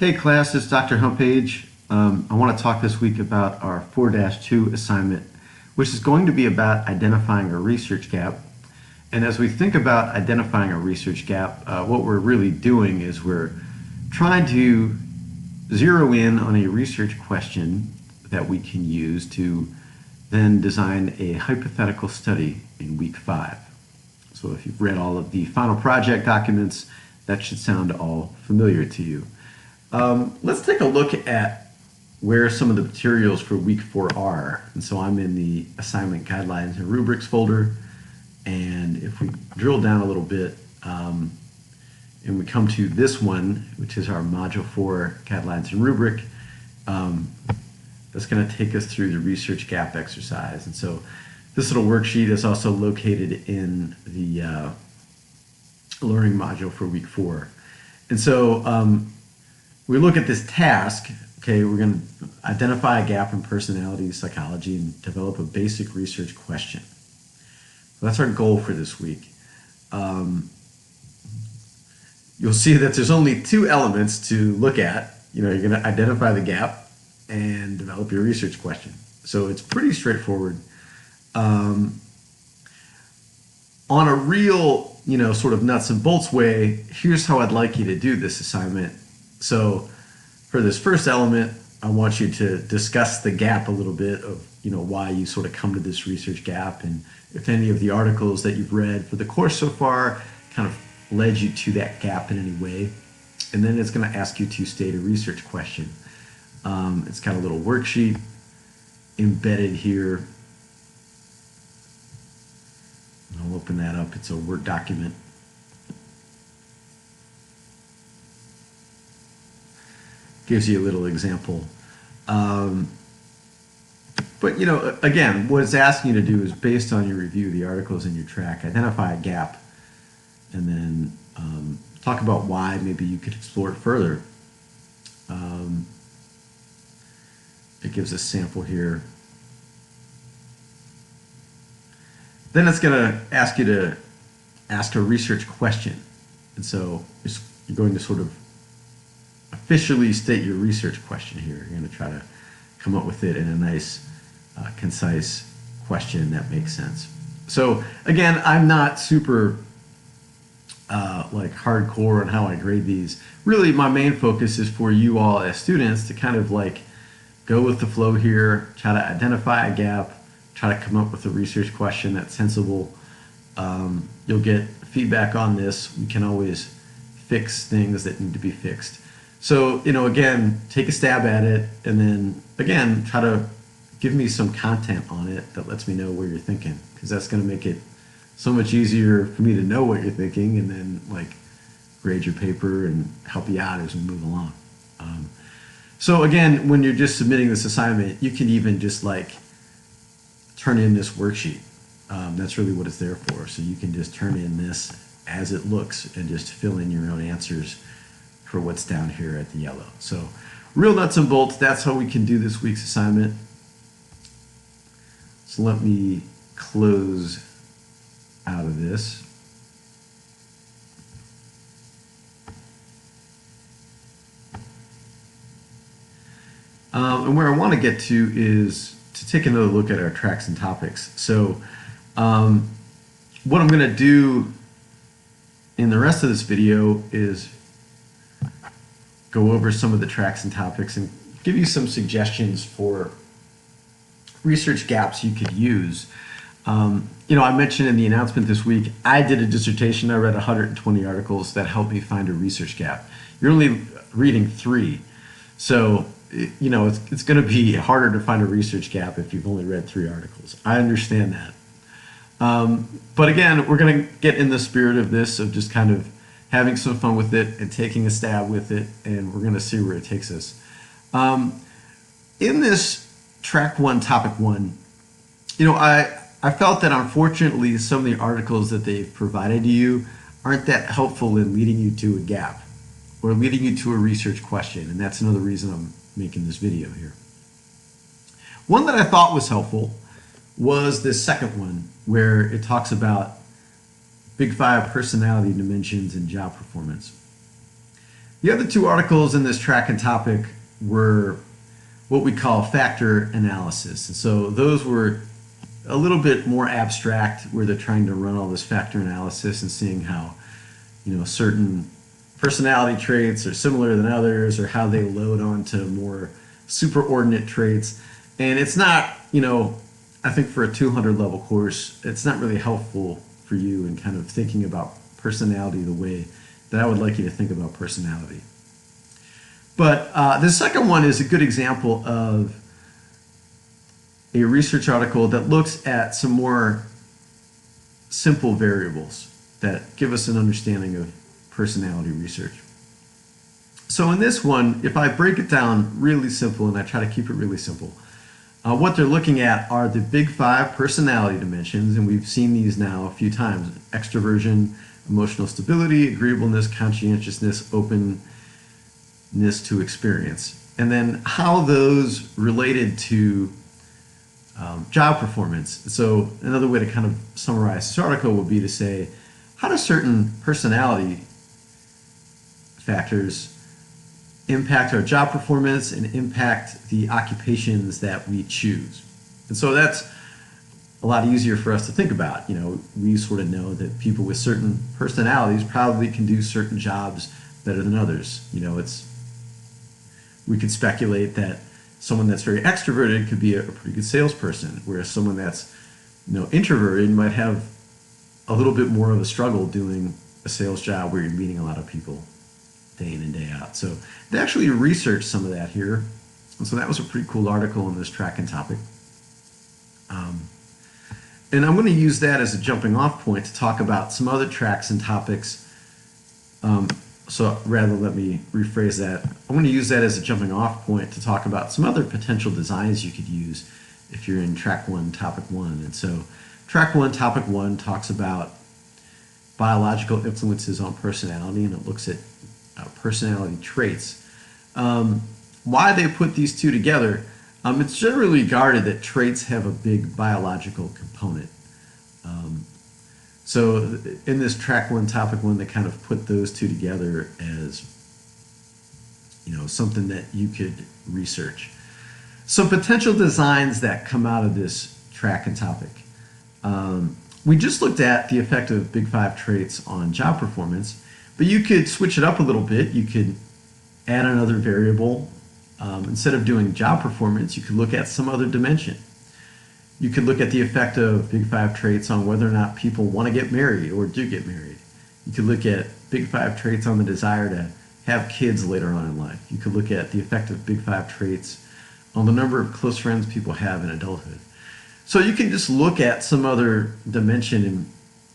Hey class, it's Dr. Humpage. I want to talk this week about our 4-2 assignment, which is going to be about identifying a research gap. And as we think about identifying a research gap, what we're really doing is we're trying to zero in on a research question that we can use to then design a hypothetical study in week 5. So if you've read all of the final project documents, that should sound all familiar to you. Let's take a look at where some of the materials for week 4 are. And so I'm in the assignment guidelines and rubrics folder. And if we drill down a little bit and we come to this one, which is our module 4 guidelines and rubric, that's going to take us through the research gap exercise. And so this little worksheet is also located in the learning module for week 4. And so we look at this task. Okay, we're going to identify a gap in personality psychology and develop a basic research question. So that's our goal for this week. You'll see that there's only 2 elements to look at. You're going to identify the gap and develop your research question. So it's pretty straightforward. On a real, sort of nuts and bolts way, here's how I'd like you to do this assignment. So for this first element, I want you to discuss the gap a little bit of, why you sort of come to this research gap, and if any of the articles that you've read for the course so far kind of led you to that gap in any way. And then it's going to ask you to state a research question. It's got a little worksheet embedded here. I'll open that up. It's a Word document. Gives you a little example. But, again, what it's asking you to do is, based on your review of the articles in your track, identify a gap and then talk about why maybe you could explore it further. It gives a sample here. Then it's going to ask you to ask a research question. And so you're going to sort of officially state your research question here. You're going to try to come up with it in a nice, concise question that makes sense. So again, I'm not super hardcore on how I grade these. Really, my main focus is for you all as students to kind of go with the flow here, try to identify a gap, try to come up with a research question that's sensible. You'll get feedback on this. We can always fix things that need to be fixed. So, again, take a stab at it, and then, again, try to give me some content on it that lets me know where you're thinking, because that's going to make it so much easier for me to know what you're thinking and then, grade your paper and help you out as we move along. So, again, when you're just submitting this assignment, you can even just, turn in this worksheet. That's really what it's there for. So you can just turn in this as it looks and just fill in your own answers for what's down here at the yellow. So real nuts and bolts, that's how we can do this week's assignment. So let me close out of this. And where I want to get to is to take another look at our tracks and topics. So what I'm going to do in the rest of this video is go over some of the tracks and topics and give you some suggestions for research gaps you could use. I mentioned in the announcement this week, I did a dissertation. I read 120 articles that helped me find a research gap. You're only reading 3. So, it's going to be harder to find a research gap if you've only read 3 articles. I understand that. But again, we're going to get in the spirit of this, of just kind of having some fun with it and taking a stab with it, and we're going to see where it takes us. In this track 1, topic 1, I felt that unfortunately some of the articles that they've provided to you aren't that helpful in leading you to a gap or leading you to a research question, and that's another reason I'm making this video here. One that I thought was helpful was this second one, where it talks about Big 5 personality dimensions and job performance. The other two articles in this track and topic were what we call factor analysis. And so those were a little bit more abstract, where they're trying to run all this factor analysis and seeing how, certain personality traits are similar than others, or how they load onto more superordinate traits. And it's not, I think for a 200 level course, it's not really helpful for you in kind of thinking about personality the way that I would like you to think about personality. But the second one is a good example of a research article that looks at some more simple variables that give us an understanding of personality research. So in this one, if I break it down really simple, and I try to keep it really simple, what they're looking at are the big five personality dimensions, and we've seen these now a few times: extroversion, emotional stability, agreeableness, conscientiousness, openness to experience. And then how those related to job performance. So another way to kind of summarize this article would be to say, how do certain personality factors impact our job performance and impact the occupations that we choose? And so that's a lot easier for us to think about. We sort of know that people with certain personalities probably can do certain jobs better than others. We could speculate that someone that's very extroverted could be a pretty good salesperson, whereas someone that's introverted might have a little bit more of a struggle doing a sales job where you're meeting a lot of people day in and day out. So they actually researched some of that here, and so that was a pretty cool article in this track and topic. And I'm going to use that as a jumping off point to talk about some other tracks and topics. So rather, let me rephrase that. I'm going to use that as a jumping off point to talk about some other potential designs you could use if you're in track 1, topic 1. And so track 1, topic 1 talks about biological influences on personality, and it looks at personality traits. Why they put these two together, it's generally regarded that traits have a big biological component. So in this track 1, topic 1, they kind of put those two together as something that you could research. Some potential designs that come out of this track and topic. We just looked at the effect of big five traits on job performance, but you could switch it up a little bit. You could add another variable. Instead of doing job performance, you could look at some other dimension. You could look at the effect of big five traits on whether or not people want to get married or do get married. You could look at big five traits on the desire to have kids later on in life. You could look at the effect of big five traits on the number of close friends people have in adulthood. So you can just look at some other dimension in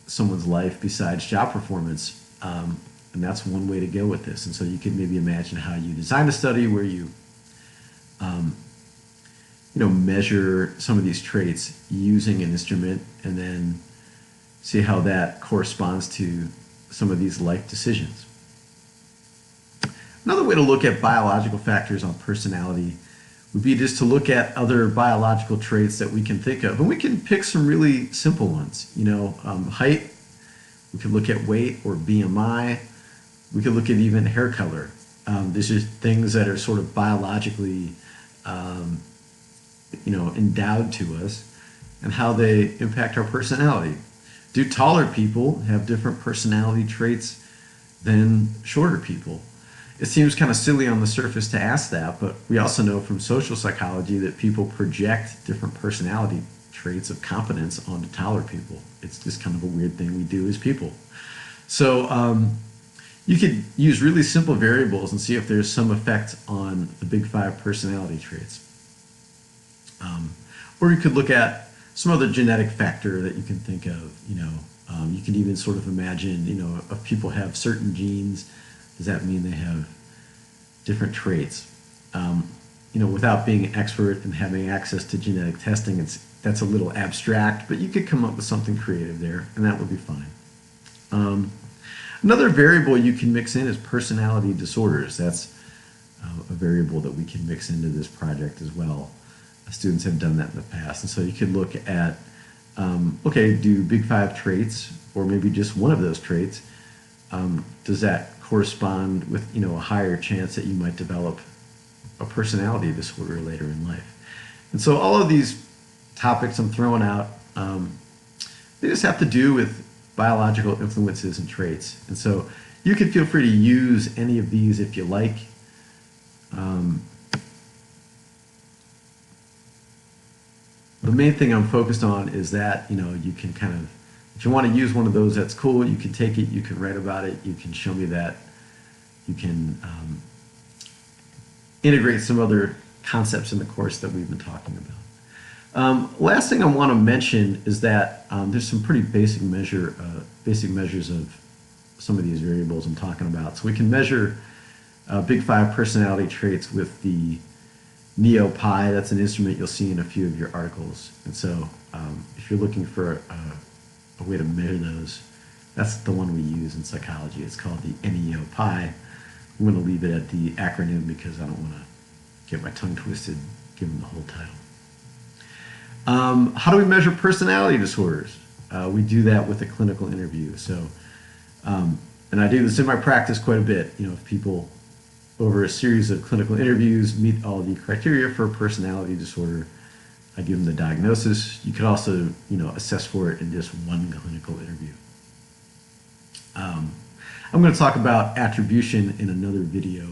someone's life besides job performance, and that's one way to go with this. And so you can maybe imagine how you design a study where you measure some of these traits using an instrument, and then see how that corresponds to some of these life decisions. Another way to look at biological factors on personality would be just to look at other biological traits that we can think of. And we can pick some really simple ones. Height, we could look at weight or BMI. We could look at even hair color. These are things that are sort of biologically endowed to us, and how they impact our personality. Do taller people have different personality traits than shorter people? It seems kind of silly on the surface to ask that, but we also know from social psychology that people project different personality traits of competence onto taller people. It's just kind of a weird thing we do as people. So you could use really simple variables and see if there's some effect on the big five personality traits. Or you could look at some other genetic factor that you can think of. You can even sort of imagine, if people have certain genes, does that mean they have different traits? Without being an expert and having access to genetic testing, that's a little abstract, but you could come up with something creative there, and that would be fine. Another variable you can mix in is personality disorders. That's a variable that we can mix into this project as well. Students have done that in the past, and so you could look at, do big five traits, or maybe just one of those traits, does that correspond with, a higher chance that you might develop a personality disorder later in life. And so all of these topics I'm throwing out, they just have to do with biological influences and traits. And so you can feel free to use any of these if you like. The main thing I'm focused on is that, you can kind of, if you want to use one of those, that's cool. You can take it, you can write about it, you can show me that, you can integrate some other concepts in the course that we've been talking about. Last thing I want to mention is that there's some pretty basic measures of some of these variables I'm talking about. So we can measure Big Five personality traits with the NeoPi. That's an instrument you'll see in a few of your articles. And so if you're looking for a way to measure those, that's the one we use in psychology. It's called the NeoPi. I'm going to leave it at the acronym because I don't want to get my tongue twisted given the whole title. How do we measure personality disorders? We do that with a clinical interview. So, and I do this in my practice quite a bit. If people over a series of clinical interviews meet all the criteria for a personality disorder, I give them the diagnosis. You could also, assess for it in just one clinical interview. I'm going to talk about attribution in another video,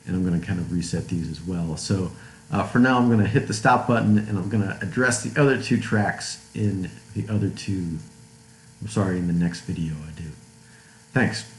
and I'm going to kind of reset these as well. So for now, I'm going to hit the stop button, and I'm going to address the other two tracks in the next video I do. Thanks.